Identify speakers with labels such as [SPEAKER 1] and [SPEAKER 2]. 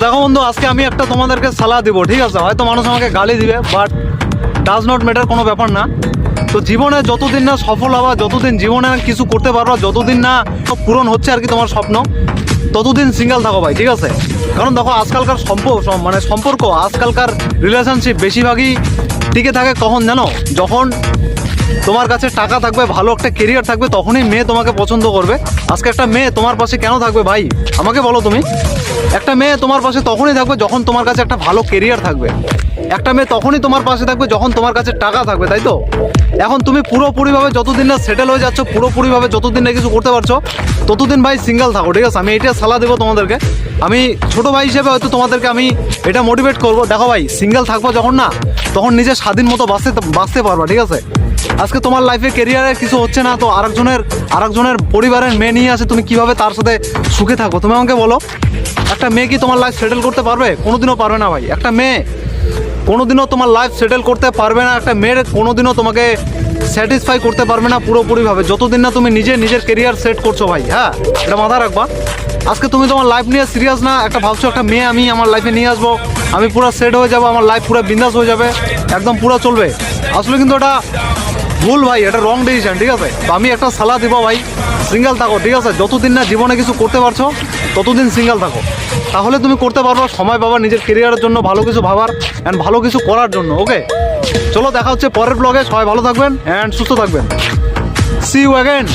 [SPEAKER 1] দেখো বন্ধু, আজকে আমি একটা তোমাদেরকে সালাহ দিব, ঠিক আছে? হয়তো মানুষ আমাকে গালি দিবে, বাট ডাজ নট ম্যাটার, কোনো ব্যাপার না। তো জীবনে যতদিন না সফল হবা, যতদিন জীবনে কিছু করতে পারবা, যতদিন না পূরণ হচ্ছে আর কি তোমার স্বপ্ন, ততদিন সিঙ্গেল থাকো ভাই, ঠিক আছে? কারণ দেখো আজকালকার সম্পর্ক, আজকালকার রিলেশনশিপ বেশিরভাগই টিকে থাকে কখন জানো? যখন তোমার কাছে টাকা থাকবে, ভালো একটা কেরিয়ার থাকবে, তখনই মেয়ে তোমাকে পছন্দ করবে। আজকে একটা মেয়ে তোমার পাশে কেন থাকবে ভাই, আমাকে বলো তুমি? একটা মেয়ে তোমার পাশে তখনই থাকবে যখন তোমার কাছে একটা ভালো কেরিয়ার থাকবে। একটা মেয়ে তখনই তোমার পাশে থাকবে যখন তোমার কাছে টাকা থাকবে, তাই তো? এখন তুমি পুরোপুরিভাবে যতদিন না সেটেল হয়ে যাচ্ছ, পুরোপুরিভাবে যতদিন না কিছু করতে পারছো, ততদিন ভাই সিঙ্গেল থাকো, ঠিক আছে? আমি এটা সালাহ দেবো তোমাদেরকে। আমি ছোটো ভাই হিসেবে হয়তো তোমাদেরকে আমি এটা মোটিভেট করবো। দেখো ভাই, সিঙ্গেল থাকবো যখন না, তখন নিজের স্বাধীন মতো বাঁচতে পারবা, ঠিক আছে? আজকে তোমার লাইফে কেরিয়ারে কিছু হচ্ছে না, তো আরেকজনের পরিবারের মেয়ে নিয়ে আসে, তুমি কিভাবে তার সাথে সুখে থাকো? তুমি আমাকে বলো। একটা মেয়ে কি তোমার লাইফ সেটেল করতে পারবে? কোনোদিনও পারবে না ভাই। একটা মেয়ে কোনোদিনও তোমার লাইফ সেটেল করতে পারবে না। একটা মেয়ের কোনোদিনও তোমাকে স্যাটিসফাই করতে পারবে না পুরোপুরিভাবে, যতদিন না তুমি নিজের কেরিয়ার সেট করছো ভাই। হ্যাঁ, এটা মাথায় রাখবা। আজকে তুমি তোমার লাইফ নিয়ে সিরিয়াস না, একটা ভাবছো একটা মেয়ে আমি আমার লাইফে নিয়ে আসবো, আমি পুরো সেট হয়ে যাবো, আমার লাইফ পুরো বিন্দাস হয়ে যাবে, একদম পুরো চলবে। আসলে কিন্তু এটা ভুল ভাই, এটা রং ডিসিশন, ঠিক আছে? তো আমি একটা সালাহ দিব ভাই, সিঙ্গেল থাকো, ঠিক আছে? যতদিন না জীবনে কিছু করতে পারছো, ততদিন সিঙ্গেল থাকো। তাহলে তুমি করতে পারবো, সময় পাবা নিজের কেরিয়ারের জন্য, ভালো কিছু ভাবার অ্যান্ড ভালো কিছু করার জন্য। ওকে, চলো দেখা হচ্ছে পরের ব্লগে। সবাই ভালো থাকবেন অ্যান্ড সুস্থ থাকবেন। See you again.